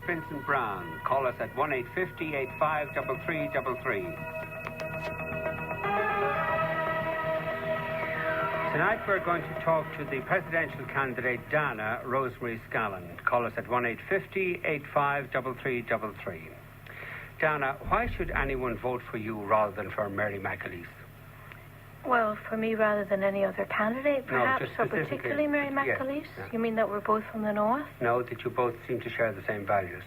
Vincent Browne. Call us at 1-850-853333. Tonight we're going to talk to the presidential candidate Dana Rosemary Scanlon. Call us at 1-850-853333. Dana, why should anyone vote for you rather than for Mary McAleese? Well, for me rather than any other candidate, perhaps, no, just or particularly Mary McAleese? Yes, yeah. You mean that we're both from the north? No, that you both seem to share the same values.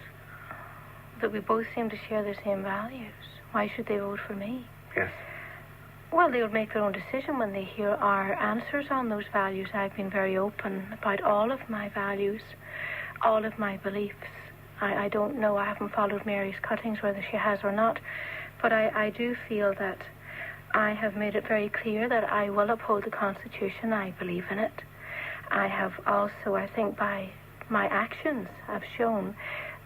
That we both seem to share the same values. Why should they vote for me? Yes. Well, they'll make their own decision when they hear our answers on those values. I've been very open about all of my values, all of my beliefs. I don't know, I haven't followed Mary's cuttings, whether she has or not, but I do feel that I have made it very clear that I will uphold the Constitution. I believe in it. I have also, I think, by my actions, I've shown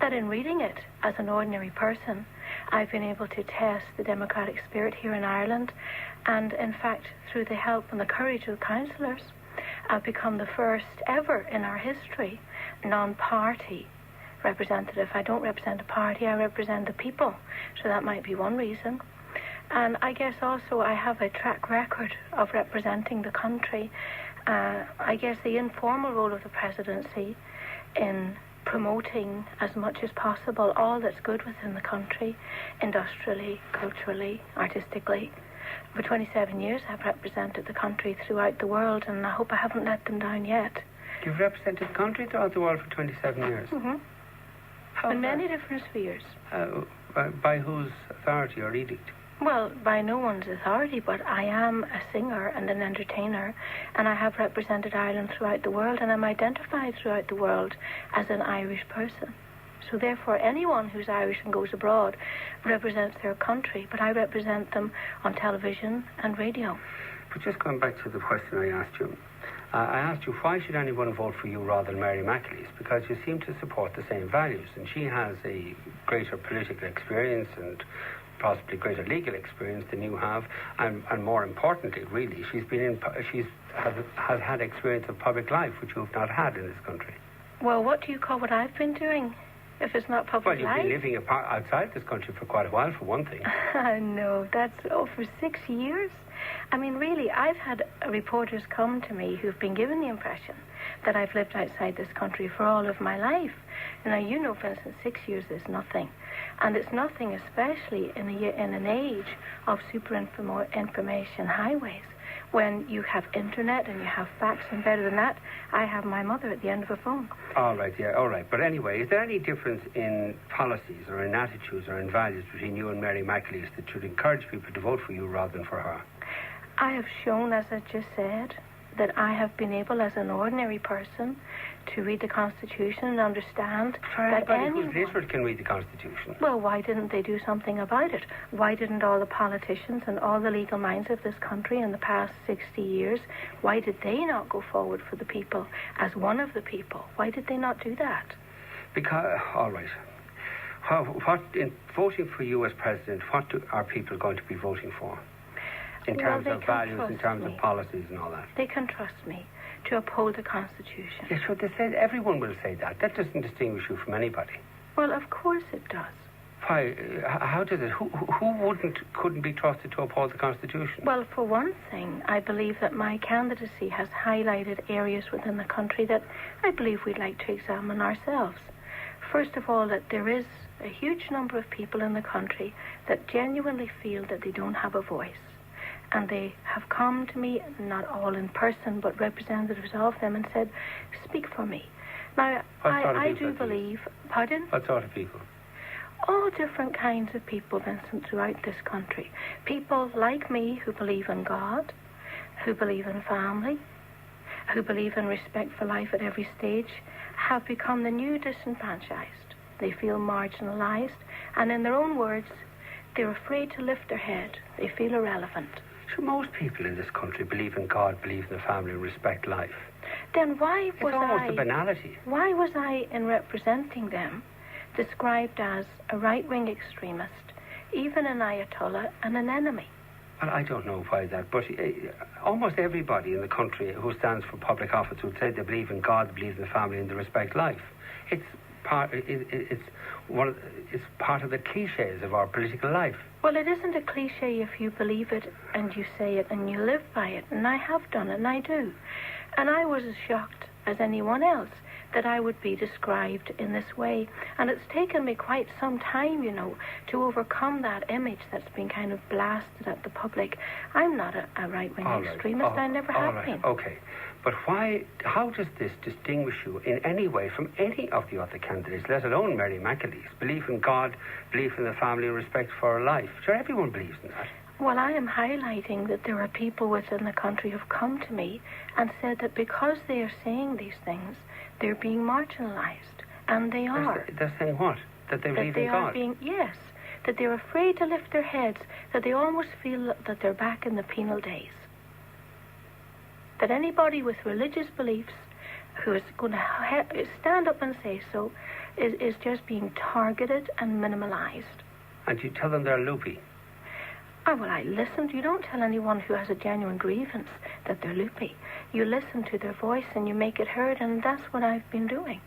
that in reading it as an ordinary person, I've been able to test the democratic spirit here in Ireland, and in fact, through the help and the courage of the councillors, I've become the first ever in our history non-party representative. I don't represent a party, I represent the people, so that might be one reason. And I guess also I have a track record of representing the country. I guess the informal role of the presidency in promoting as much as possible all that's good within the country, industrially, culturally, artistically. For 27 years I've represented the country throughout the world, and I hope I haven't let them down yet. You've represented the country throughout the world for 27 years? Mm-hmm. In many different spheres. By whose authority or edict? Well, by no one's authority, but I am a singer and an entertainer, and I have represented Ireland throughout the world, and I'm identified throughout the world as an Irish person. So therefore, anyone who's Irish and goes abroad represents their country, but I represent them on television and radio. But just going back to the question I asked you, I asked you, why should anyone vote for you rather than Mary McAleese? Because you seem to support the same values, and she has a greater political experience and possibly greater legal experience than you have, and more importantly, really, she's had experience of public life, which you've not had in this country. Well, what do you call what I've been doing, if it's not public life? Well, you've been living outside this country for quite a while, for one thing. No, that's for 6 years. I mean, really, I've had reporters come to me who've been given the impression that I've lived outside this country for all of my life. Now, you know, for instance, 6 years is nothing. And it's nothing, especially in an age of super information highways, when you have internet and you have fax, and better than that, I have my mother at the end of a phone. All right, yeah, all right. But anyway, is there any difference in policies or in attitudes or in values between you and Mary McAleese that should encourage people to vote for you rather than for her? I have shown, as I just said, that I have been able, as an ordinary person, to read the Constitution and understand that anyone who's literate can read the Constitution. Well, why didn't they do something about it? Why didn't all the politicians and all the legal minds of this country in the past 60 years, why did they not go forward for the people as one of the people? Why did they not do that? Because, all right. What in voting for you as president, what are people going to be voting for? In terms of values, in terms of policies and all that. They can trust me to uphold the Constitution. Yes, sure, everyone will say that. That doesn't distinguish you from anybody. Well, of course it does. Why? How does it? Who couldn't be trusted to uphold the Constitution? Well, for one thing, I believe that my candidacy has highlighted areas within the country that I believe we'd like to examine ourselves. First of all, that there is a huge number of people in the country that genuinely feel that they don't have a voice. And they have come to me, not all in person, but representatives of them, and said, speak for me. Now, I do believe... Pardon? What sort of people? All different kinds of people, Vincent, throughout this country. People like me who believe in God, who believe in family, who believe in respect for life at every stage, have become the new disenfranchised. They feel marginalized, and in their own words, they're afraid to lift their head. They feel irrelevant. Sure, most people in this country believe in God, believe in the family, and respect life. Then why was It's almost a banality. Why was I, in representing them, described as a right-wing extremist, even an Ayatollah and an enemy? Well, I don't know why that, but almost everybody in the country who stands for public office would say they believe in God, they believe in the family, and they respect life. It's it's part of the cliches of our political life. Well, it isn't a cliche if you believe it and you say it and you live by it, and I have done it, and I do. And I was as shocked as anyone else that I would be described in this way. And it's taken me quite some time, to overcome that image that's been kind of blasted at the public. I'm not a right-wing extremist. I never have been. Okay. But how does this distinguish you in any way from any of the other candidates, let alone Mary McAleese? Belief in God, belief in the family, and respect for life. Sure, everyone believes in that. Well, I am highlighting that there are people within the country who've come to me and said that because they are saying these things, they're being marginalised. And they are. They're saying what? That they believe in God? Yes. That they're afraid to lift their heads, that they almost feel that they're back in the penal days. That anybody with religious beliefs who is going to stand up and say so is just being targeted and minimalised. And you tell them they're loopy? Oh, well, I listened. You don't tell anyone who has a genuine grievance that they're loopy. You listen to their voice and you make it heard, and that's what I've been doing.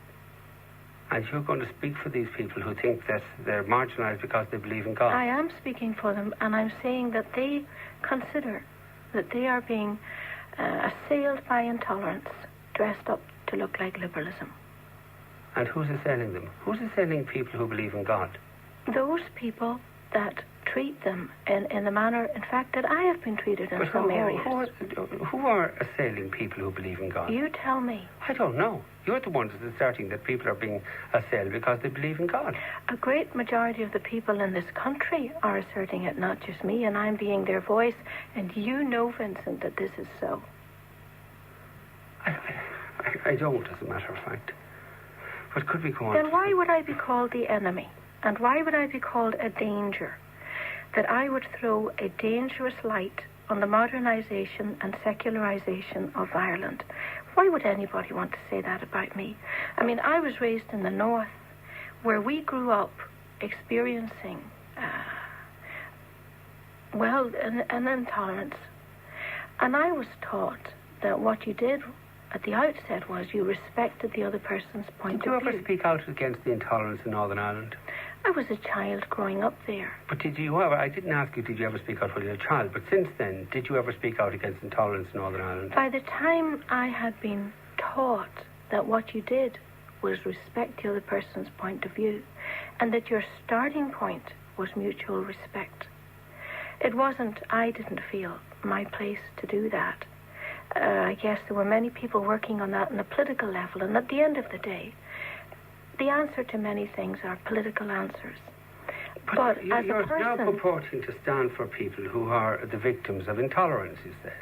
And you're going to speak for these people who think that they're marginalised because they believe in God? I am speaking for them, and I'm saying that they consider that they are being assailed by intolerance, dressed up to look like liberalism. And who's assailing them? Who's assailing people who believe in God? Those people that treat them in the manner, in fact, that I have been treated in some areas. Who are assailing people who believe in God? You tell me. I don't know. You're the ones asserting that people are being assailed because they believe in God. A great majority of the people in this country are asserting it, not just me, and I'm being their voice, and you know, Vincent, that this is so. I don't, as a matter of fact. But could we go on? Then why would I be called the enemy? And why would I be called a danger? That I would throw a dangerous light on the modernisation and secularisation of Ireland. Why would anybody want to say that about me? I mean, I was raised in the north, where we grew up experiencing, an intolerance. And I was taught that what you did at the outset was you respected the other person's point of view. Did you ever speak out against the intolerance in Northern Ireland? I was a child growing up there. But did you ever, I didn't ask you, did you ever speak out when you were a child, but since then, did you ever speak out against intolerance in Northern Ireland? By the time I had been taught that what you did was respect the other person's point of view, and that your starting point was mutual respect, I didn't feel my place to do that. I guess there were many people working on that on a political level, and at the end of the day, the answer to many things are political answers. But as a person... You're purporting to stand for people who are the victims of intolerance, you say.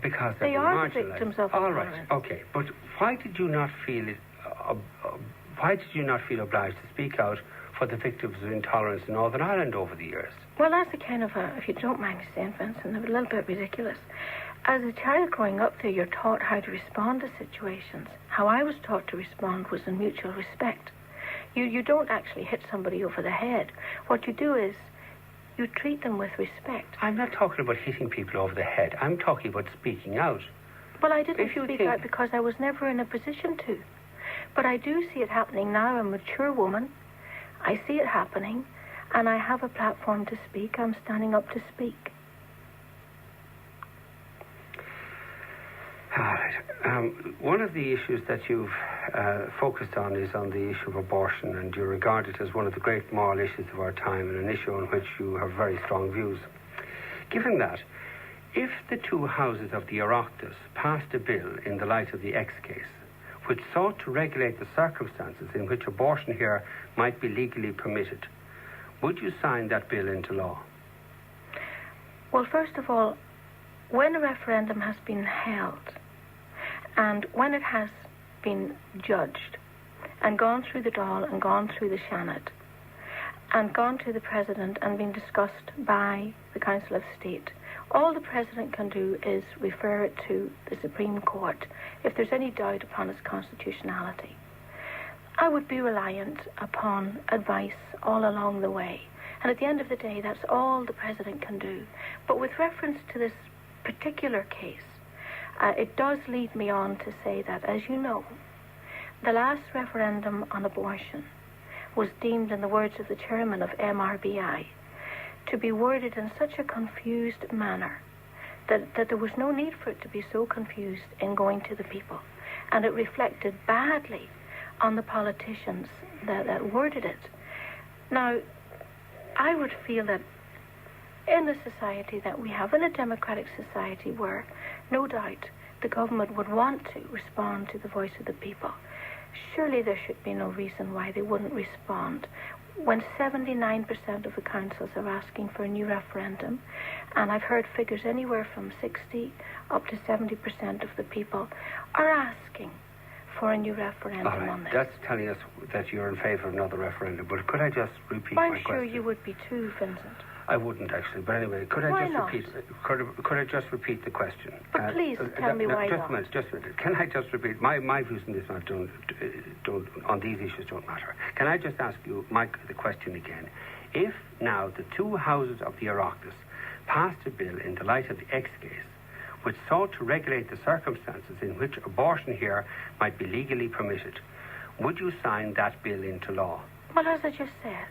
Because they are the marginalised. victims of All intolerance. Right, okay. But why did you not feel obliged to speak out for the victims of intolerance in Northern Ireland over the years? Well, that's a kind of if you don't mind me saying, Vincent, a little bit ridiculous. As a child growing up there, you're taught how to respond to situations. How I was taught to respond was in mutual respect. You don't actually hit somebody over the head. What you do is you treat them with respect. I'm not talking about hitting people over the head. I'm talking about speaking out. Well, I didn't speak out because I was never in a position to. But I do see it happening now. I'm a mature woman. I see it happening, and I have a platform to speak. I'm standing up to speak. All right. One of the issues that you've focused on is on the issue of abortion, and you regard it as one of the great moral issues of our time and an issue on which you have very strong views. Given that, if the two houses of the Oireachtas passed a bill in the light of the X case, which sought to regulate the circumstances in which abortion here might be legally permitted, would you sign that bill into law? Well, first of all, when a referendum has been held, and when it has been judged, and gone through the Dáil and gone through the Seanad, and gone to the President and been discussed by the Council of State, all the President can do is refer it to the Supreme Court if there's any doubt upon its constitutionality. I would be reliant upon advice all along the way. And at the end of the day, that's all the President can do. But with reference to this particular case, it does lead me on to say that, as you know, the last referendum on abortion was deemed, in the words of the chairman of MRBI, to be worded in such a confused manner that there was no need for it to be so confused in going to the people. And it reflected badly on the politicians that worded it. Now, I would feel that in the society that we have, in a democratic society where, no doubt, the government would want to respond to the voice of the people, surely there should be no reason why they wouldn't respond when 79% of the councils are asking for a new referendum, and I've heard figures anywhere from 60 up to 70% of the people are asking for a new referendum on this. That's telling us that you're in favour of another referendum, but could I just repeat my question? I'm sure you would be too, Vincent. I wouldn't actually, but anyway, could I just repeat the question? But please tell me why not. Just a minute. Can I just repeat my views on this? Don't on these issues don't matter. Can I just ask you, Mike, the question again? If now the two houses of the Oireachtas passed a bill in the light of the X case, which sought to regulate the circumstances in which abortion here might be legally permitted, would you sign that bill into law? Well, as I just said,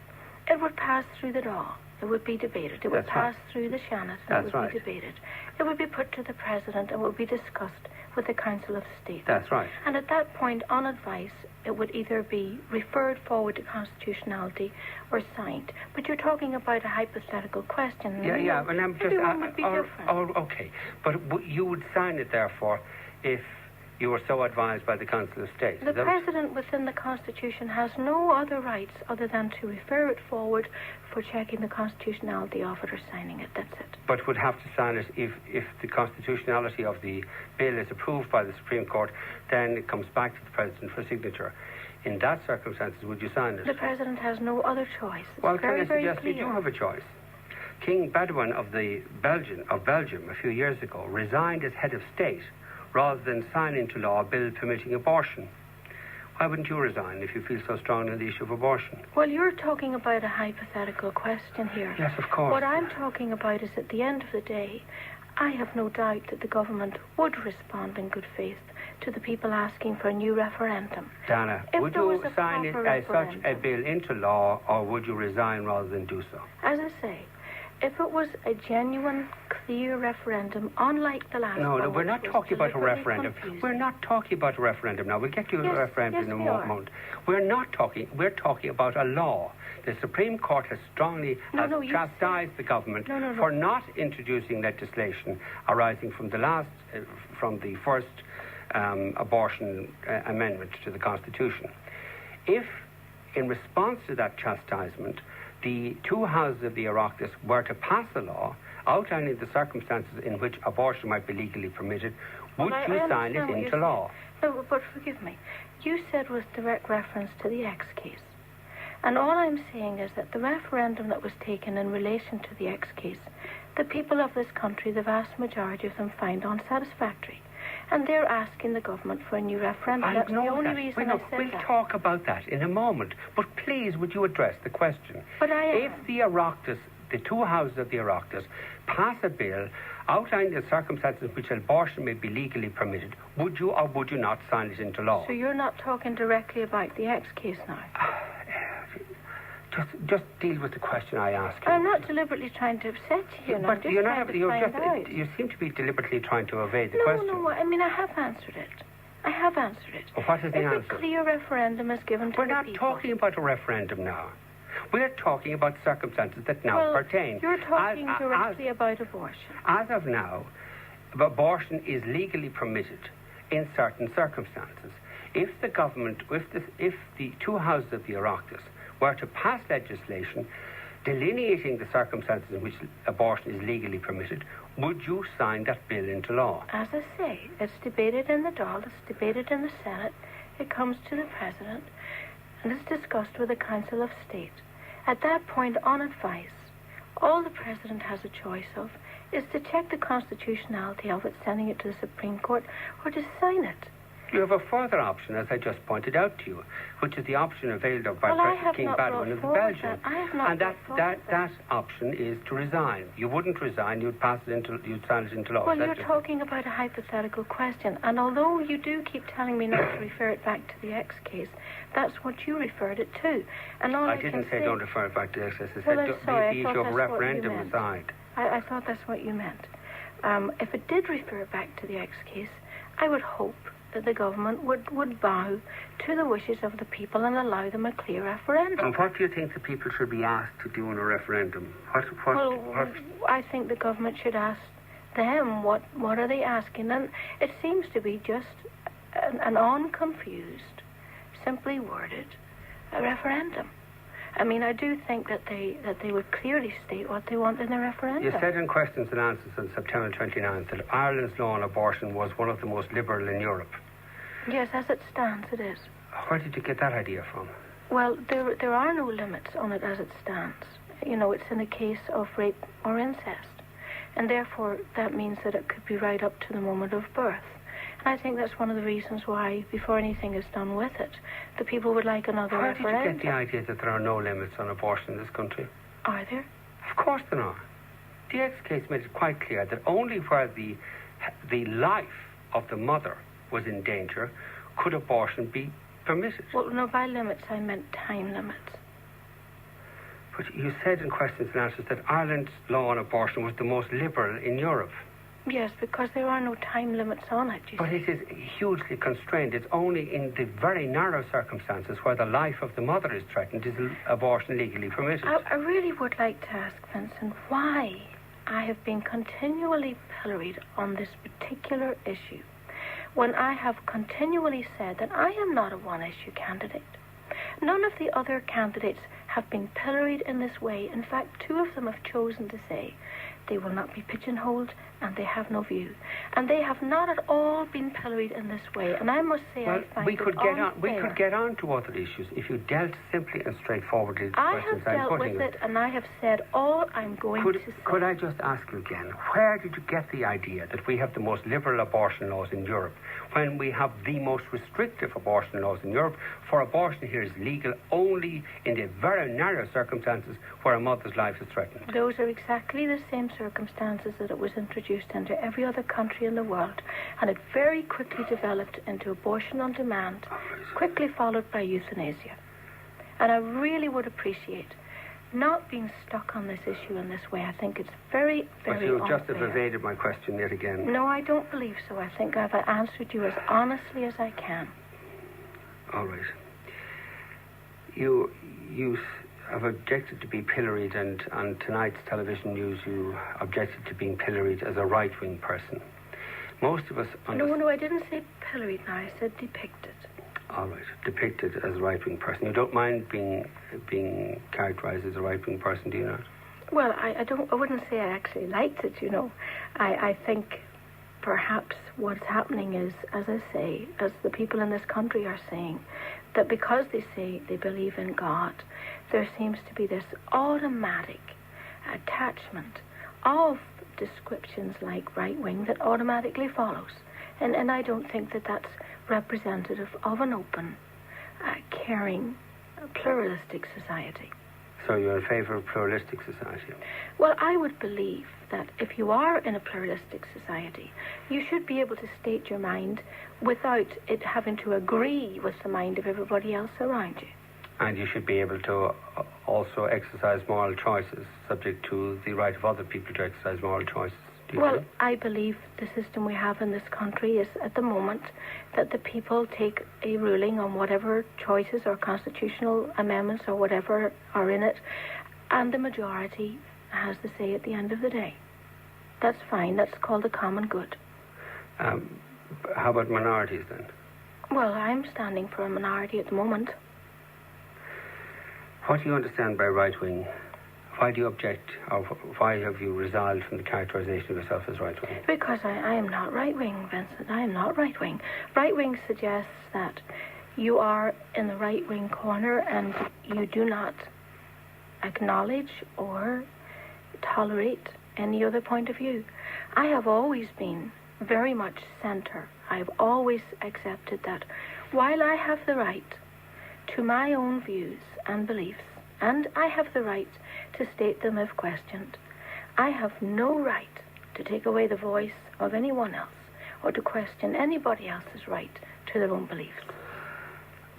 it would pass through the law. It would be debated. It would pass through the Seanad, and it would be debated. It would be put to the President and would be discussed with the Council of State. That's right. And at that point, on advice, it would either be referred forward to constitutionality or signed. But you're talking about a hypothetical question. Yeah, and I'm just... Everyone would be different. Okay. But you would sign it, therefore, if you were so advised by the Council of State. The President within the Constitution has no other rights other than to refer it forward for checking the constitutionality of it or signing it. That's it. But would have to sign it if the constitutionality of the bill is approved by the Supreme Court, then it comes back to the President for signature. In that circumstances, would you sign it? The President has no other choice. It's well, very, can I suggest very you clear. do have a choice? King Baudouin of Belgium a few years ago resigned as head of state rather than sign into law a bill permitting abortion. Why wouldn't you resign if you feel so strongly on the issue of abortion? Well, you're talking about a hypothetical question here. Yes, of course. What I'm talking about is, at the end of the day, I have no doubt that the government would respond in good faith to the people asking for a new referendum. Dana, would you sign such a bill into law, or would you resign rather than do so? As I say, if it was a genuine, clear referendum, unlike the last one... No, we're not talking about a referendum. Confusing. We're not talking about a referendum now. We'll get to a referendum in a moment. We're talking about a law. The Supreme Court has strongly chastised the government for not introducing legislation arising from the first abortion amendment to the Constitution. If, in response to that chastisement, the two houses of the Oireachtas were to pass a law outlining the circumstances in which abortion might be legally permitted, would you sign it into law? No, but forgive me. You said with direct reference to the X case. And all I'm saying is that the referendum that was taken in relation to the X case, the people of this country, the vast majority of them, find unsatisfactory. And they're asking the government for a new referendum. That's the only reason I said that. We'll talk about that in a moment. But please, would you address the question? But if the Oireachtas, the two houses of the Oireachtas, pass a bill outlining the circumstances in which abortion may be legally permitted, would you or would you not sign it into law? So you're not talking directly about the X case now? Just deal with the question I asked you. I'm not deliberately trying to upset you. But you're not. You seem to be deliberately trying to evade the question. No. I mean, I have answered it. Well, what is the answer? If a clear referendum is given to the people... We're not talking about a referendum now. We're talking about circumstances that now pertain. You're talking directly about abortion. As of now, abortion is legally permitted in certain circumstances. If the government, if the two houses of the Oireachtas were to pass legislation delineating the circumstances in which abortion is legally permitted, would you sign that bill into law? As I say, it's debated in the Dáil, it's debated in the Senate, it comes to the President, and it's discussed with the Council of State. At that point, on advice, all the President has a choice of is to check the constitutionality of it, sending it to the Supreme Court, or to sign it. You have a further option, as I just pointed out to you, which is the option availed by King Baldwin of Belgium. And that option is to resign. You wouldn't resign, you'd sign it into law. Well, you're talking about a hypothetical question, and although you do keep telling me not to refer it back to the X case, that's what you referred it to. And all I didn't say don't refer it back to the X case. I said leave the issue of referendum aside. I thought that's what you meant. If it did refer back to the X case, I would hope that the government would bow to the wishes of the people and allow them a clear referendum. And what do you think the people should be asked to do in a referendum? What? I think the government should ask them what are they asking, and it seems to be just an unconfused, simply worded referendum. I mean, I do think that they would clearly state what they want in the referendum. You said in questions and answers on September 29th that Ireland's law on abortion was one of the most liberal in Europe. Yes, as it stands, it is. Where did you get that idea from? Well, there are no limits on it as it stands. You know, it's in the case of rape or incest. And therefore, that means that it could be right up to the moment of birth. And I think that's one of the reasons why, before anything is done with it, the people would like another referendum. Where did you get the idea that there are no limits on abortion in this country? Are there? Of course there are. The X case made it quite clear that only where the life of the mother was in danger could abortion be permitted. Well, no, by limits I meant time limits. But you said in questions and answers that Ireland's law on abortion was the most liberal in Europe. Yes, because there are no time limits on it, But it is hugely constrained. It's only in the very narrow circumstances where the life of the mother is threatened is abortion legally permitted. I really would like to ask Vincent why I have been continually pilloried on this particular issue when I have continually said that I am not a one-issue candidate. None of the other candidates have been pilloried in this way. In fact, two of them have chosen to say they will not be pigeonholed and they have no view. And they have not at all been pilloried in this way. And I must say, I find we could get on to other issues if you dealt simply and straightforwardly with the questions I'm putting. I have dealt with it, and I have said all I'm going to say. Could I just ask you again, where did you get the idea that we have the most liberal abortion laws in Europe when we have the most restrictive abortion laws in Europe? For abortion here is legal only in the very narrow circumstances where a mother's life is threatened. Those are exactly the same circumstances that it was introduced into every other country in the world, and it very quickly developed into abortion on demand, quickly followed by euthanasia. And I really would appreciate not being stuck on this issue in this way. I think it's very, very unfair. But you just have evaded my question yet again. No, I don't believe so. I think I've answered you as honestly as I can. All right. You have objected to be pilloried, and on tonight's television news you objected to being pilloried as a right-wing person. Most of us... No, I didn't say pilloried now. I said depicted. All right, depicted as a right-wing person. You don't mind being characterized as a right-wing person, do you not? Well, I wouldn't say I actually liked it, you know. I think perhaps what's happening is, as I say, as the people in this country are saying, that because they say they believe in God, there seems to be this automatic attachment of descriptions like right-wing that automatically follows. And I don't think that that's representative of an open, caring, pluralistic society. So you're in favor of pluralistic society? Well, I would believe that if you are in a pluralistic society, you should be able to state your mind without it having to agree with the mind of everybody else around you. And you should be able to also exercise moral choices, subject to the right of other people to exercise moral choices. Well, I believe the system we have in this country is, at the moment, that the people take a ruling on whatever choices or constitutional amendments or whatever are in it, and the majority has the say at the end of the day. That's fine. That's called the common good. How about minorities, then? Well, I'm standing for a minority at the moment. What do you understand by right-wing? Why do you object, or why have you resolved from the characterization of yourself as right-wing? Because I am not right-wing, Vincent. I am not right-wing. Right-wing suggests that you are in the right-wing corner and you do not acknowledge or tolerate any other point of view. I have always been very much center. I've always accepted that while I have the right to my own views and beliefs, and I have the right to state them if questioned, I have no right to take away the voice of anyone else or to question anybody else's right to their own beliefs.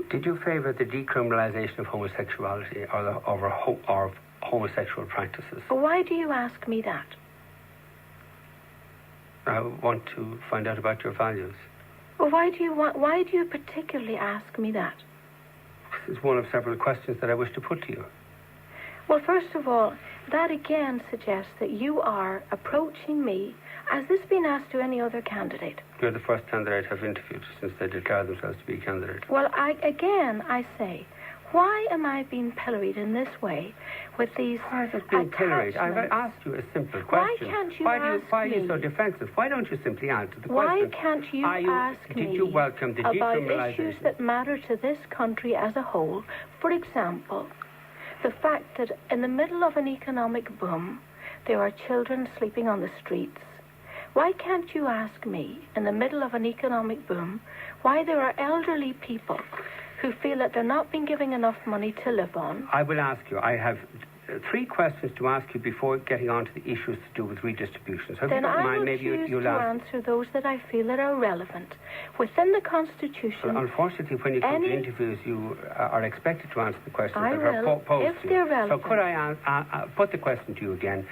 Did you favour the decriminalisation of homosexuality or homosexual practices? But why do you ask me that? I want to find out about your values. Well, why do you particularly ask me that? It's one of several questions that I wish to put to you. Well, first of all, that again suggests that you are approaching me. Has this been asked to any other candidate? You're the first candidate I've interviewed since they declared themselves to be a candidate. Well, I say, why am I being pilloried in this way with these Why is it being pilloried? I've asked you a simple question. Why can't you why are me? you so defensive? Why don't you simply answer the Why question? can't you ask me Did you welcome the about decriminalisation? issues that matter to this country as a whole? For example, the fact that in the middle of an economic boom, there are children sleeping on the streets. Why can't you ask me, in the middle of an economic boom, why there are elderly people who feel that they're not being given enough money to live on? I will ask you. I have 3 questions to ask you before getting on to the issues to do with redistribution. So if then you don't I mind, will maybe choose you'll to answer those that I feel that are relevant. Within the Constitution... Well, unfortunately, when you come to interviews, you are expected to answer the questions that are posed if to they're you. relevant. So could I put the question to you again?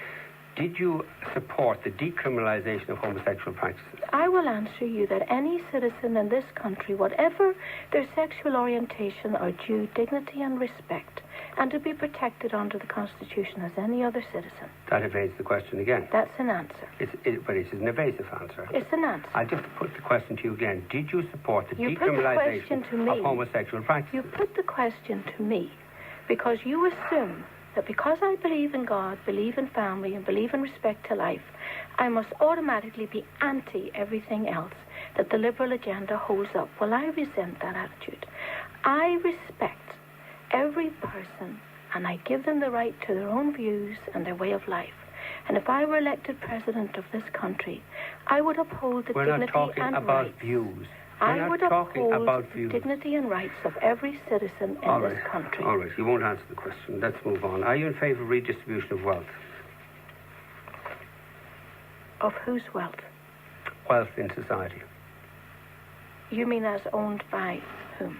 Did you support the decriminalisation of homosexual practices? I will answer you that any citizen in this country, whatever their sexual orientation, are due dignity and respect, and to be protected under the Constitution as any other citizen. That evades the question again. That's an answer. But it's an evasive answer. It's an answer. I'll just put the question to you again. Did you support the You put the question decriminalisation to me. of homosexual practices? You put the question to me because you assume that because I believe in God, believe in family, and believe in respect to life, I must automatically be anti everything else that the liberal agenda holds up. Well, I resent that attitude. I respect every person, and I give them the right to their own views and their way of life. And if I were elected president of this country, I would uphold the dignity and rights. We're not talking about views. I would uphold the dignity and rights of every citizen in this country. All right, you won't answer the question. Let's move on. Are you in favour of redistribution of wealth? Of whose wealth? Wealth in society. You mean as owned by whom?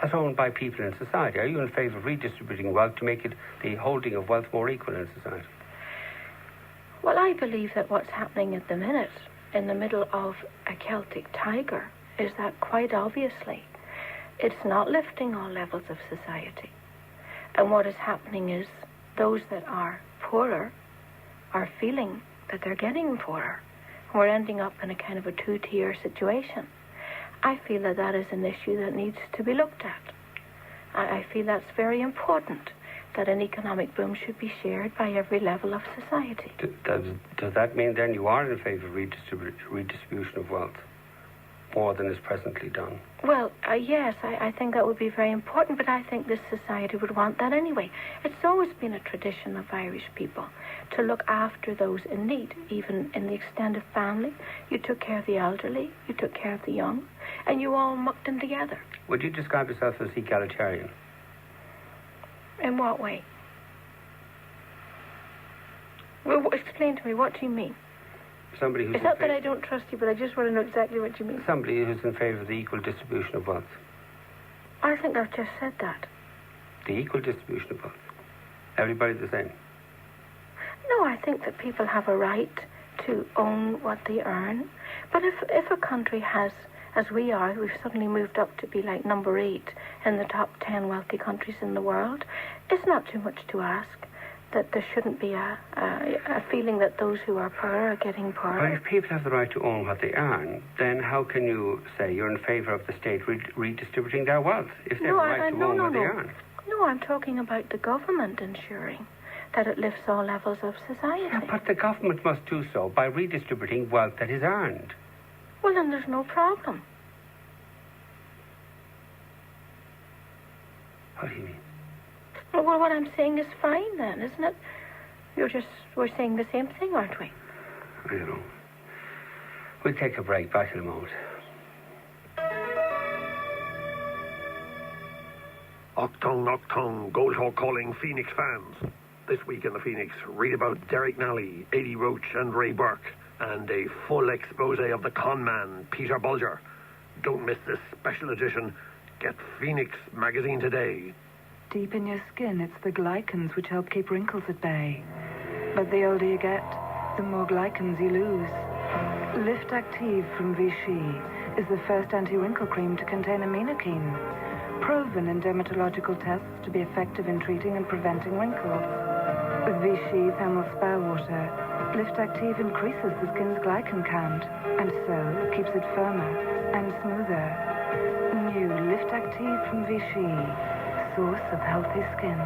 As owned by people in society. Are you in favour of redistributing wealth to make it the holding of wealth more equal in society? Well, I believe that what's happening at the minute, in the middle of a Celtic tiger, is that quite obviously it's not lifting all levels of society. And what is happening is those that are poorer are feeling that they're getting poorer. We're ending up in a kind of a 2-tier situation. I feel that that is an issue that needs to be looked at. I feel that's very important, that an economic boom should be shared by every level of society. Does that mean then you are in favour of redistribution of wealth more than is presently done? Well, yes, I think that would be very important, but I think this society would want that anyway. It's always been a tradition of Irish people to look after those in need, even in the extended family. You took care of the elderly, you took care of the young, and you all mucked in together. Would you describe yourself as egalitarian? In what way? Well, explain to me, what do you mean? Somebody who's it's not that I don't trust you, but I just want to know exactly what you mean. Somebody who's in favour of the equal distribution of wealth. I think I've just said that. The equal distribution of wealth. Everybody the same. No, I think that people have a right to own what they earn. But if a country has, as we are, we've suddenly moved up to be like number 8 in the top 10 wealthy countries in the world, it's not too much to ask that there shouldn't be a feeling that those who are poorer are getting poorer. Well, if people have the right to own what they earn, then how can you say you're in favour of the state redistributing their wealth if they have the right to own what they earn? No, I'm talking about the government ensuring that it lifts all levels of society. Yeah, but the government must do so by redistributing wealth that is earned. Well, then there's no problem. What do you mean? Well, what I'm saying is fine then, isn't it? We're saying the same thing, aren't we? I don't know. We'll take a break. Back in a moment. Octung, Goldhawk calling Phoenix fans. This week in the Phoenix, read about Derek Nally, Eddie Roach and Ray Burke, and a full expose of the con man, Peter Bulger. Don't miss this special edition. Get Phoenix magazine today. Deep in your skin, it's the glycans which help keep wrinkles at bay. But the older you get, the more glycans you lose. Lift Active from Vichy is the first anti-wrinkle cream to contain aminokine, proven in dermatological tests to be effective in treating and preventing wrinkles. With Vichy Thermal Spa Water, Lift Active increases the skin's glycan count, and so keeps it firmer and smoother. New Lift Active from Vichy, source of healthy skin.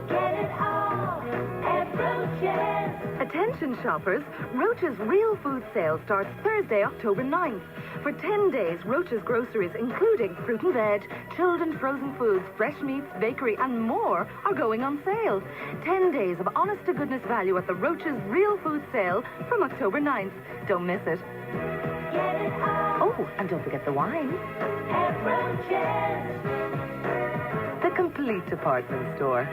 Get it all at Roaches. Attention shoppers, Roach's Real Food Sale starts Thursday, October 9th. For 10 days, Roach's groceries, including fruit and veg, chilled and frozen foods, fresh meats, bakery, and more, are going on sale. 10 days of honest-to-goodness value at the Roach's Real Food Sale from October 9th. Don't miss it. Get it all Oh, and don't forget the wine. at Roaches. The complete department store.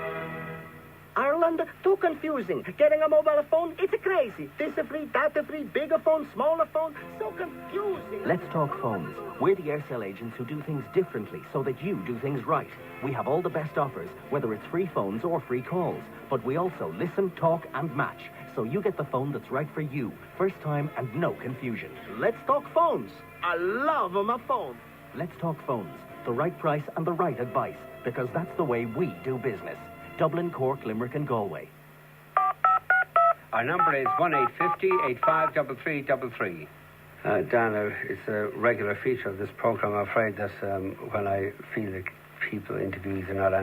Ireland, too confusing. Getting a mobile phone, it's crazy. This free, that free, bigger phone, smaller phone, so confusing. Let's talk phones. We're the Aircell agents who do things differently so that you do things right. We have all the best offers, whether it's free phones or free calls. But we also listen, talk, and match, so you get the phone that's right for you. First time and no confusion. Let's talk phones. I love my phone. Let's talk phones. The right price and the right advice, because that's the way we do business. Dublin, Cork, Limerick, and Galway. Our number is 1-850-853333. Dana, it's a regular feature of this program. I'm afraid that when I feel like people, interviewees, are not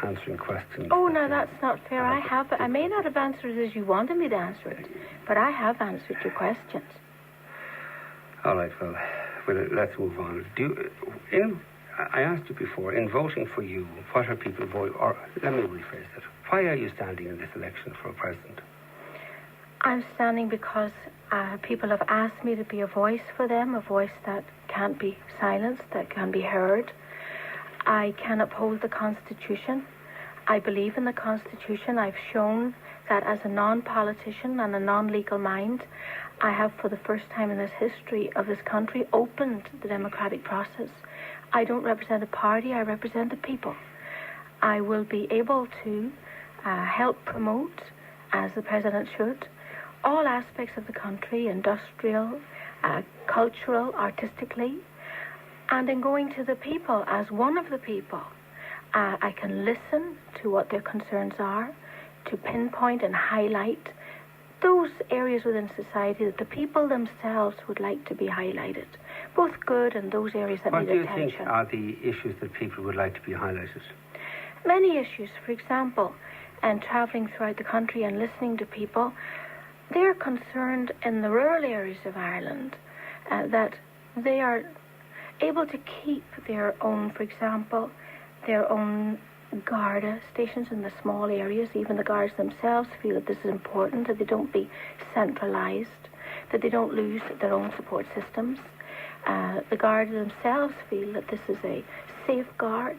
answering questions. Oh, no, that's not fair. I may not have answered it as you wanted me to answer it, but I have answered your questions. All right, well, let's move on. I asked you before, in voting for you, what are people voting? Or let me rephrase it. Why are you standing in this election for president? I'm standing because people have asked me to be a voice for them, a voice that can't be silenced, that can be heard. I can uphold the Constitution. I believe in the Constitution. I've shown that as a non-politician and a non-legal mind, I have, for the first time in this history of this country, opened the democratic process. I don't represent a party, I represent the people. I will be able to help promote, as the President should, all aspects of the country, industrial, cultural, artistically. And in going to the people, as one of the people, I can listen to what their concerns are, to pinpoint and highlight those areas within society that the people themselves would like to be highlighted, both good and those areas that need attention. What do you think are the issues that people would like to be highlighted? Many issues. For example, and travelling throughout the country and listening to people, they're concerned in the rural areas of Ireland that they are able to keep their own, for example, their own Garda stations in the small areas. Even the guards themselves feel that this is important, that they don't be centralised, that they don't lose their own support systems. The guards themselves feel that this is a safeguard,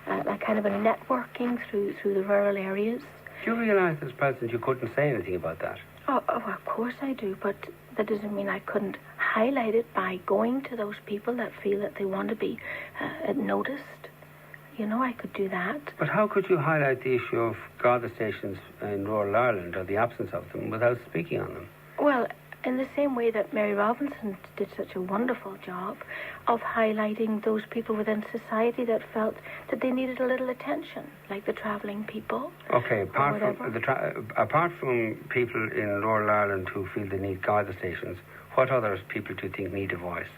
a kind of a networking through the rural areas. Do you realise, as President, you couldn't say anything about that? Oh, of course I do, but that doesn't mean I couldn't highlight it by going to those people that feel that they want to be noticed. You know, I could do that. But how could you highlight the issue of Garda stations in rural Ireland, or the absence of them, without speaking on them? Well, in the same way that Mary Robinson did such a wonderful job of highlighting those people within society that felt that they needed a little attention, like the travelling people. Okay, apart from people in rural Ireland who feel they need Garda stations, what other people do you think need a voice?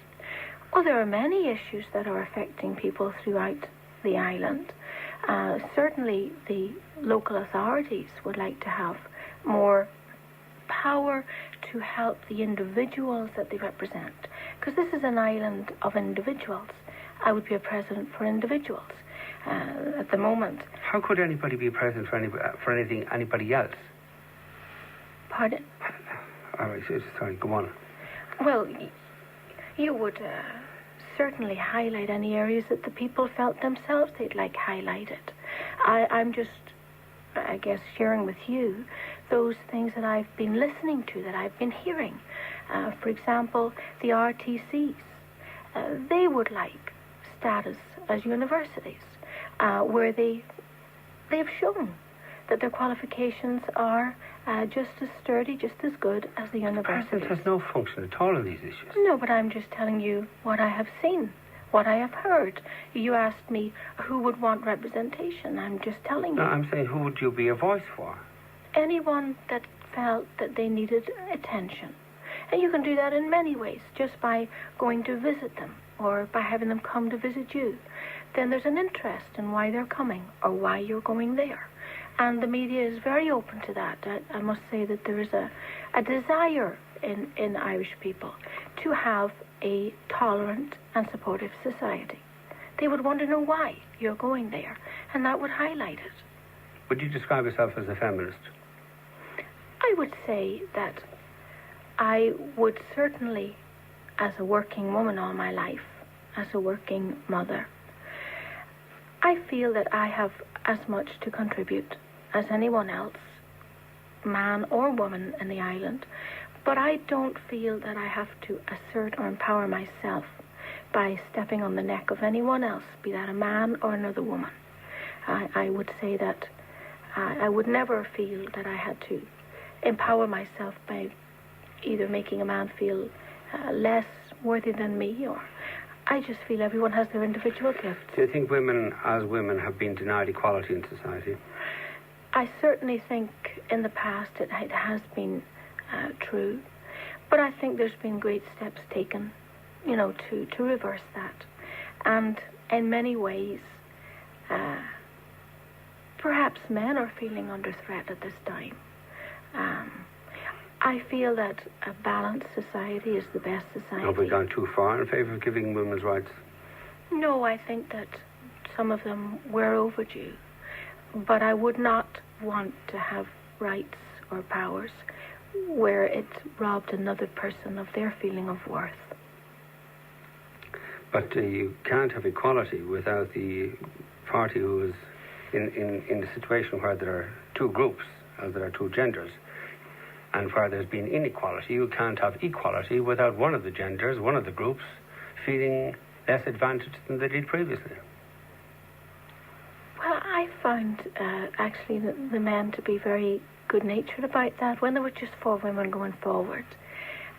Well, there are many issues that are affecting people throughout the island. Certainly the local authorities would like to have more power to help the individuals that they represent, because this is an island of individuals. I would be a president for individuals at the moment. How could anybody be a president for anybody else? Pardon? All right, sorry, go on. Well, you would certainly highlight any areas that the people felt themselves they'd like highlighted. I'm just, I guess, sharing with you those things that I've been listening to, that I've been hearing. For example, the RTCs. They would like status as universities, where they have shown that their qualifications are just as sturdy, just as good as the universities. President has no function at all in these issues. No, but I'm just telling you what I have seen, what I have heard. You asked me who would want representation. I'm just telling you. No, I'm saying who would you be a voice for? Anyone that felt that they needed attention. And you can do that in many ways, just by going to visit them or by having them come to visit you. Then there's an interest in why they're coming or why you're going there. And the media is very open to that. I must say that there is a desire in Irish people to have a tolerant and supportive society. They would want to know why you're going there, and that would highlight it. Would you describe yourself as a feminist? I would say that I would certainly, as a working woman all my life, as a working mother, I feel that I have as much to contribute as anyone else, man or woman in the island, but I don't feel that I have to assert or empower myself by stepping on the neck of anyone else, be that a man or another woman. I would say that I would never feel that I had to empower myself by either making a man feel less worthy than me, or I just feel everyone has their individual gifts. Do you think women, as women, have been denied equality in society? I certainly think in the past it has been true, but I think there's been great steps taken, to reverse that. And in many ways, perhaps men are feeling under threat at this time. I feel that a balanced society is the best society. Have we gone too far in favour of giving women's rights? No, I think that some of them were overdue. But I would not want to have rights or powers where it robbed another person of their feeling of worth. But you can't have equality without the party who is in the situation where there are two groups, as there are two genders, and where there's been inequality. You can't have equality without one of the genders, one of the groups, feeling less advantaged than they did previously. Well, I found actually the men to be very good-natured about that when there were just 4 women going forward.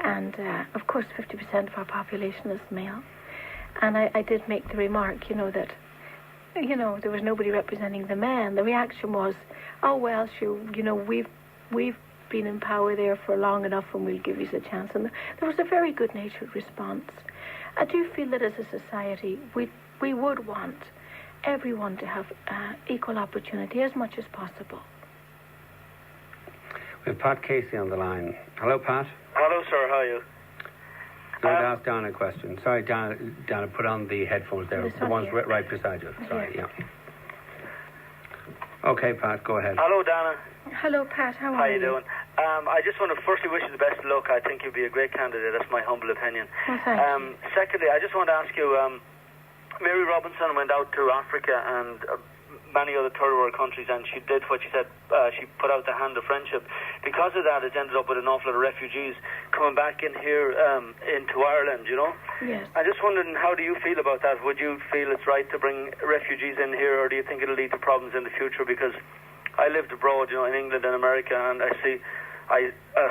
And, of course, 50% of our population is male. And I did make the remark, that, there was nobody representing the men. The reaction was, oh, well, sure, we've been in power there for long enough and we'll give you a chance. And there was a very good-natured response. I do feel that as a society, we would want everyone to have equal opportunity as much as possible. We have Pat Casey on the line. Hello, Pat. Hello, sir. How are you? I'd ask Donna a question. Sorry, Donna, put on the headphones there. The ones right beside you. Sorry, yeah. Okay, Pat, go ahead. Hello, Donna. Hello, Pat. How are you? How you doing? I just want to firstly wish you the best of luck. I think you'll be a great candidate. That's my humble opinion. Well, thank you. Secondly, I just want to ask you, Mary Robinson went out to Africa and many other third world countries, and she did what she said. She put out the hand of friendship. Because of that, it's ended up with an awful lot of refugees coming back in here into Ireland, Yes. I'm just wondering, how do you feel about that? Would you feel it's right to bring refugees in here, or do you think it'll lead to problems in the future? Because I lived abroad, in England and America, and I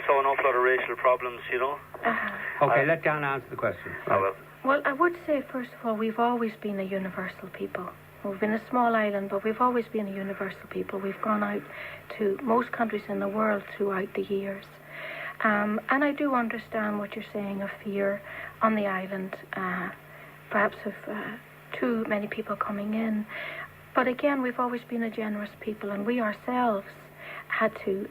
saw an awful lot of racial problems, Okay, let Dan answer the question. I will. Well, I would say, first of all, we've always been a universal people. We've been a small island, but we've always been a universal people. We've gone out to most countries in the world throughout the years. And I do understand what you're saying of fear on the island, perhaps of too many people coming in. But again, we've always been a generous people, and we ourselves had to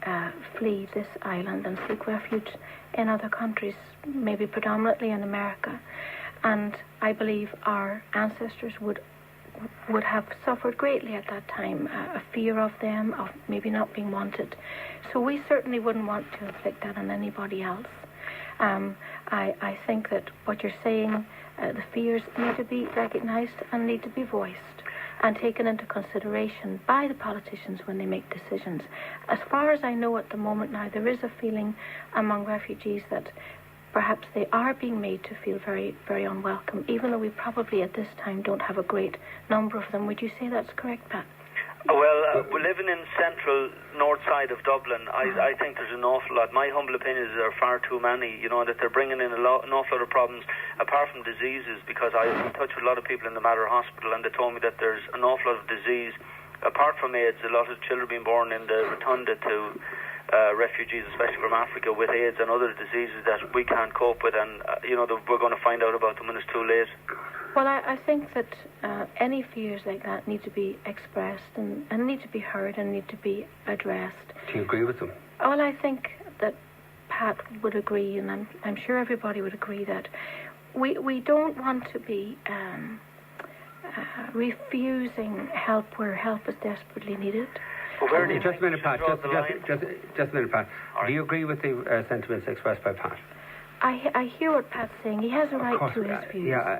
flee this island and seek refuge in other countries, maybe predominantly in America. And I believe our ancestors would have suffered greatly at that time, a fear of them, of maybe not being wanted. So we certainly wouldn't want to inflict that on anybody else. I think that what you're saying, the fears need to be recognised and need to be voiced and taken into consideration by the politicians when they make decisions. As far as I know at the moment now, there is a feeling among refugees that perhaps they are being made to feel very, very unwelcome, even though we probably at this time don't have a great number of them. Would you say that's correct, Pat? Well, we're living in central north side of Dublin. I think there's an awful lot. My humble opinion is there are far too many, that they're bringing in an awful lot of problems, apart from diseases, because I was in touch with a lot of people in the Mater Hospital, and they told me that there's an awful lot of disease. Apart from AIDS, a lot of children being born in the rotunda to refugees, especially from Africa, with AIDS and other diseases that we can't cope with, and, that we're going to find out about them when it's too late. Well, I think that any fears like that need to be expressed and need to be heard and need to be addressed. Do you agree with them? Well, I think that Pat would agree, and I'm sure everybody would agree that we don't want to be refusing help where help is desperately needed. Well, where just a minute, Pat. Just a minute, Pat. Do you agree with the sentiments expressed by Pat? I hear what Pat's saying. He has a right to his views. Yeah.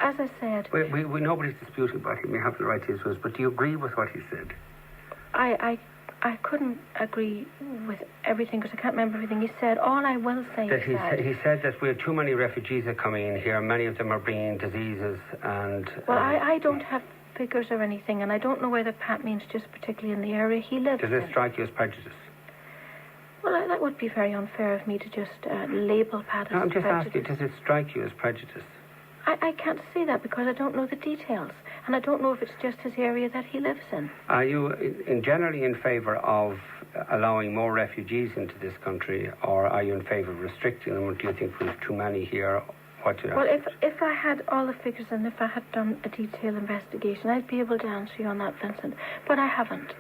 As I said... We nobody's disputing about him. We have the right to his views. But do you agree with what he said? I couldn't agree with everything because I can't remember everything he said. All I will say is that... He said that we have too many refugees are coming in here. Many of them are bringing diseases and... Well, I don't have figures or anything, and I don't know whether Pat means just particularly in the area he lives in. Does this strike you as prejudice? Well, that would be very unfair of me to just label Pat as I'm just prejudice. asking, does it strike you as prejudice? I can't say that because I don't know the details, and I don't know if it's just his area that he lives in. Are you generally in favour of allowing more refugees into this country, or are you in favour of restricting them, or do you think we have too many here? Well, if I had all the figures and if I had done a detailed investigation, I'd be able to answer you on that, Vincent. But I haven't.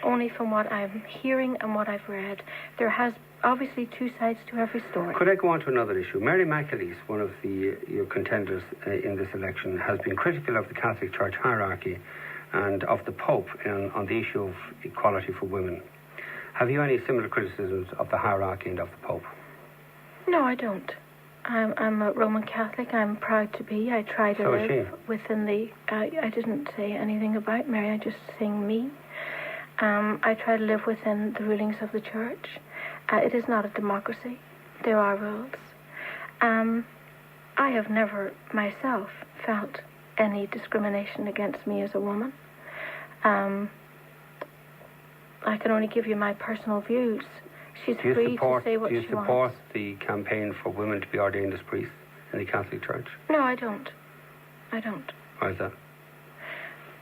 Only from what I'm hearing and what I've read, there has obviously two sides to every story. Could I go on to another issue? Mary McAleese, one of your contenders in this election, has been critical of the Catholic Church hierarchy and of the Pope on the issue of equality for women. Have you any similar criticisms of the hierarchy and of the Pope? No, I don't. I'm a Roman Catholic. I'm proud to be. I try to live within the... I didn't say anything about Mary. I just saying me. I try to live within the rulings of the Church. It is not a democracy. There are rules. I have never myself felt any discrimination against me as a woman. I can only give you my personal views. She's free to say what she wants. Do you support the campaign for women to be ordained as priests in the Catholic Church? No, I don't. Why is that?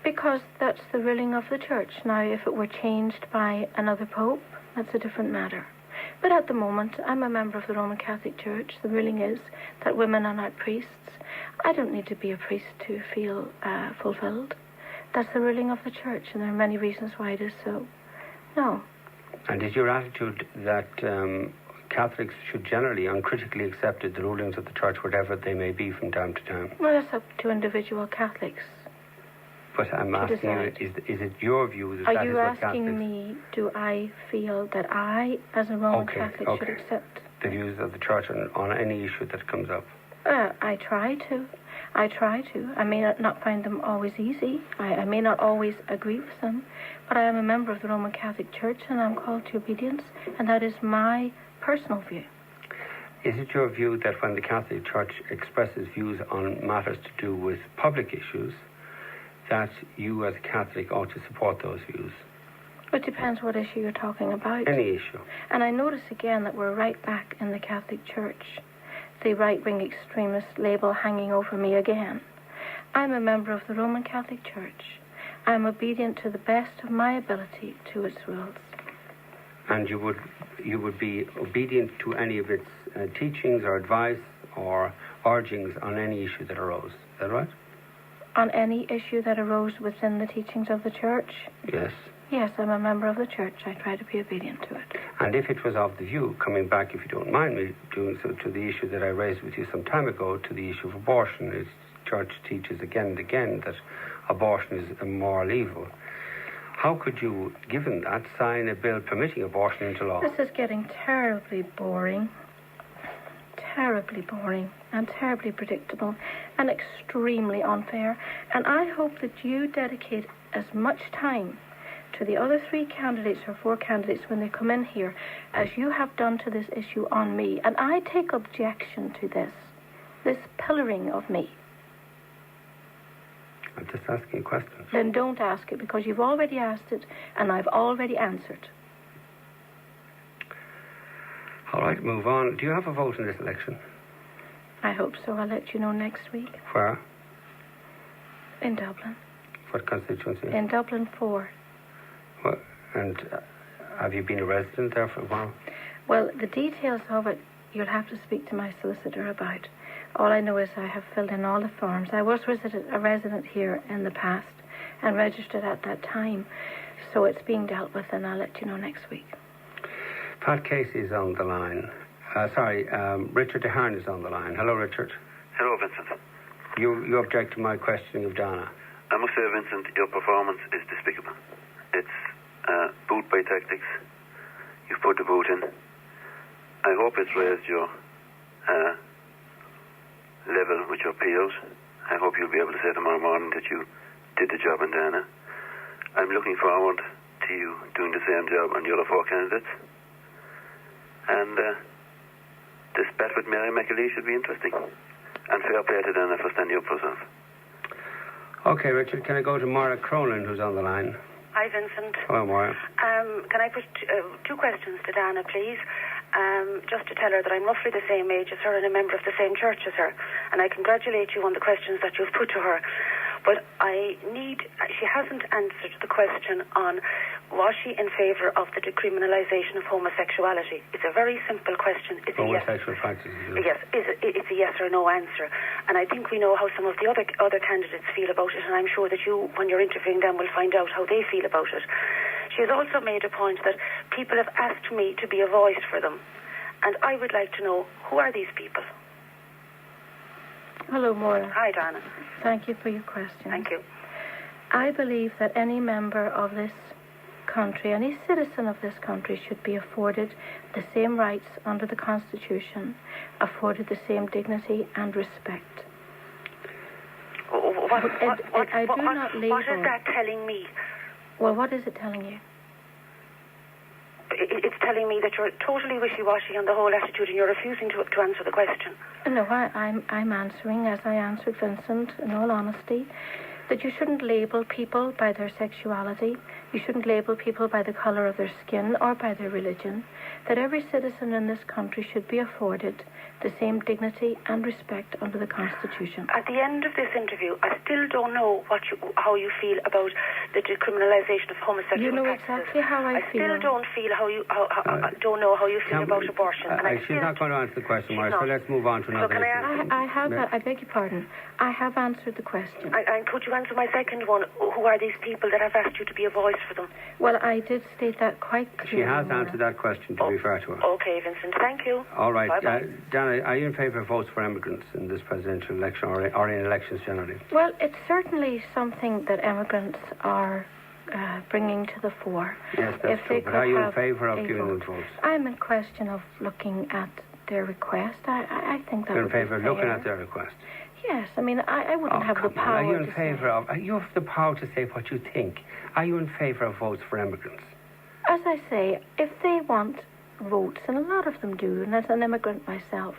Because that's the ruling of the Church. Now, if it were changed by another pope, that's a different matter. But at the moment, I'm a member of the Roman Catholic Church. The ruling is that women are not priests. I don't need to be a priest to feel fulfilled. That's the ruling of the Church, and there are many reasons why it is so. No. And is your attitude that Catholics should generally uncritically accept the rulings of the Church, whatever they may be from time to time? Well, that's up to individual Catholics. But I'm asking you, is it your view that Are you what asking Catholics... me, do I feel that I, as a Roman Catholic, should accept... the views of the Church on any issue that comes up? I try to. I may not find them always easy. I may not always agree with them. But I am a member of the Roman Catholic Church, and I'm called to obedience, and that is my personal view. Is it your view that when the Catholic Church expresses views on matters to do with public issues, that you as a Catholic ought to support those views? It depends what issue you're talking about. Any issue. And I notice again that we're right back in the Catholic Church. The right-wing extremist label hanging over me again. I'm a member of the Roman Catholic Church. I'm obedient to the best of my ability to its rules. And you would be obedient to any of its teachings or advice or urgings on any issue that arose. Is that right? On any issue that arose within the teachings of the Church? Yes. Yes, I'm a member of the Church. I try to be obedient to it. And if it was of the view, coming back, if you don't mind me doing so, to the issue that I raised with you some time ago, to the issue of abortion, the Church teaches again and again that abortion is a moral evil. How could you, given that, sign a bill permitting abortion into law? This is getting terribly boring. terribly boring and terribly predictable and extremely unfair. And I hope that you dedicate as much time to the other 3 candidates or 4 candidates when they come in here as you have done to this issue on me. And I take objection to this pillaring of me. I'm just asking a question. Then don't ask it, because you've already asked it and I've already answered. All right, move on. Do you have a vote in this election? I hope so. I'll let you know next week. Where? In Dublin. What constituency? In Dublin 4. Well, and have you been a resident there for a while? Well, the details of it you'll have to speak to my solicitor about. All I know is I have filled in all the forms. I was a resident here in the past and registered at that time. So it's being dealt with, and I'll let you know next week. Pat Casey is on the line. Richard Eoghan is on the line. Hello, Richard. Hello, Vincent. You object to my questioning of Donna? I must say, Vincent, your performance is despicable. It's boot by tactics. You've put the boot in. I hope it's raised your level with your peers. I hope you'll be able to say tomorrow morning that you did the job in Dana. I'm looking forward to you doing the same job on the other 4 candidates. And this bet with Mary McAlee should be interesting. And fair play to Dana for standing up for herself. Okay, Richard, can I go to Maura Cronin, who's on the line? Hi, Vincent. Hello, Maura. Can I put 2 questions to Dana, please? Just to tell her that I'm roughly the same age as her and a member of the same church as her. And I congratulate you on the questions that you've put to her. But she hasn't answered the question on, was she in favour of the decriminalisation of homosexuality? It's a very simple question. It's homosexual practices. Yes, it's a yes or no answer. And I think we know how some of the other candidates feel about it, and I'm sure that you, when you're interviewing them, will find out how they feel about it. She has also made a point that people have asked me to be a voice for them. And I would like to know, who are these people? Hello, Maura. Hi, Dana. Thank you for your question. Thank you. I believe that any member of this country, any citizen of this country, should be afforded the same rights under the Constitution, afforded the same dignity and respect. What is that telling me? Well, what is it telling you? It's telling me that you're totally wishy-washy on the whole attitude and you're refusing to answer the question. No, I'm answering as I answered Vincent, in all honesty, that you shouldn't label people by their sexuality, you shouldn't label people by the colour of their skin or by their religion, that every citizen in this country should be afforded the same dignity and respect under the Constitution. At the end of this interview, I still don't know how you feel about the decriminalisation of homosexual You know practices. exactly how I feel. I still don't feel don't know how you feel about abortion. She's not going to answer the question, Maura, so let's move on to another issue. I beg your pardon. I have answered the question. And could you answer my second one? Who are these people that have asked you to be a voice for them? Well, I did state that quite clearly. She has answered that question, to be fair to her. Okay, Vincent, thank you. All right. Bye-bye. Dana, are you in favour of votes for immigrants in this presidential election or in elections generally? Well, it's certainly something that immigrants are bringing to the fore. Yes, that's true. But are you in favour of giving them votes? I'm in question of looking at their request. I think that You're in would be favour of looking at their request? Yes, I mean, I wouldn't have the power. Are you in favour of? You have the power to say what you think. Are you in favour of votes for immigrants? As I say, if they want votes, and a lot of them do, and as an immigrant myself,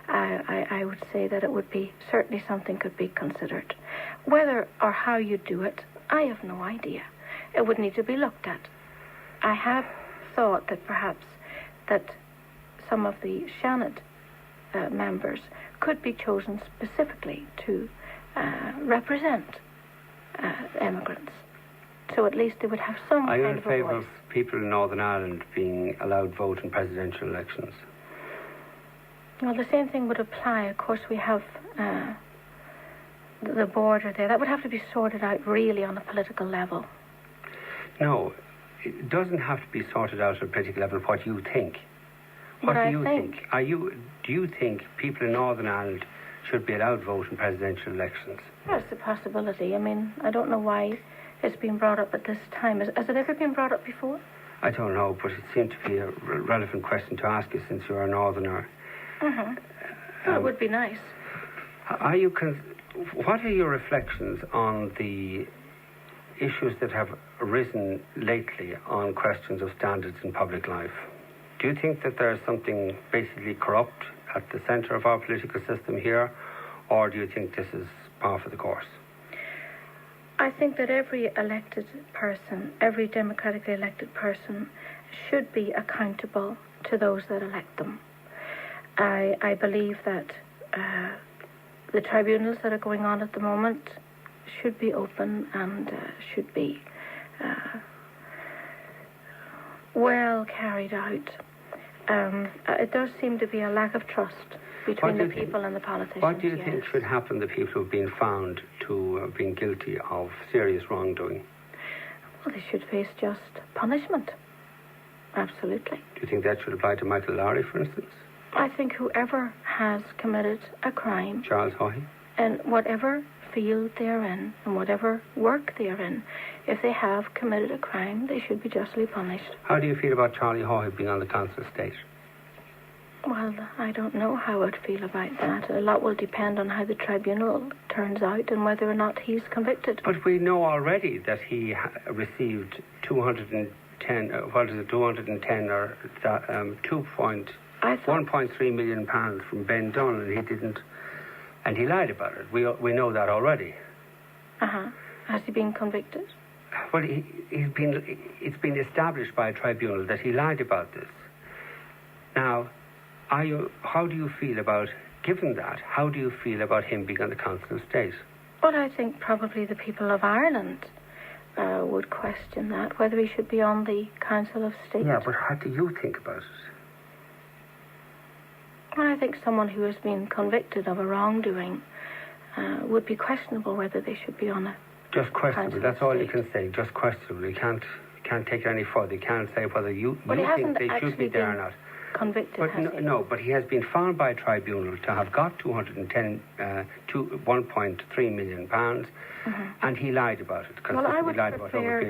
I would say that it would be certainly something could be considered. Whether or how you do it, I have no idea. It would need to be looked at. I have thought that perhaps that some of the Shannon members could be chosen specifically to represent immigrants. So at least they would have some kind of a voice. Are you in favour of people in Northern Ireland being allowed vote in presidential elections? Well, the same thing would apply. Of course, we have the border there. That would have to be sorted out really on a political level. No, it doesn't have to be sorted out at a political level. What you think? What do you think? Do you think people in Northern Ireland should be allowed vote in presidential elections? Yes, it's a possibility. I mean, I don't know why it's been brought up at this time. Has it ever been brought up before? I don't know, but it seemed to be a relevant question to ask you since you're a Northerner. It would be nice. What are your reflections on the issues that have arisen lately on questions of standards in public life? Do you think that there's something basically corrupt at the centre of our political system here, or do you think this is par for the course? I think that every elected person, every democratically elected person, should be accountable to those that elect them. I believe that the tribunals that are going on at the moment should be open and should be well carried out. It does seem to be a lack of trust between the people and the politicians. What do you think should happen to people who have been found to have been guilty of serious wrongdoing? Well, they should face just punishment. Absolutely. Do you think that should apply to Michael Lowry, for instance? I think whoever has committed a crime, Charles Haughey, in whatever field they're in and whatever work they're in, if they have committed a crime, they should be justly punished. How do you feel about Charlie Haughey being on the Council of State? Well, I don't know how I'd feel about that. A lot will depend on how the tribunal turns out and whether or not he's convicted. But we know already that he received 210 or 1.3 million pounds from Ben Dunn, and he didn't, and he lied about it. We know that already. Has he been convicted? Well, it's been established by a tribunal that he lied about this. Now, how do you feel about, given that, how do you feel about him being on the Council of State? Well, I think probably the people of Ireland would question that, whether he should be on the Council of State. Yeah, but what do you think about it? Well, I think someone who has been convicted of a wrongdoing would be questionable whether they should be on a just questionable. That's all state. You can say. Just questionable. You can't take it any further. You can't say whether you think they should be there or not. Convicted, but no, but he has been found by a tribunal to have got 1.3 million pounds, and he lied about it. Well, I would prefer.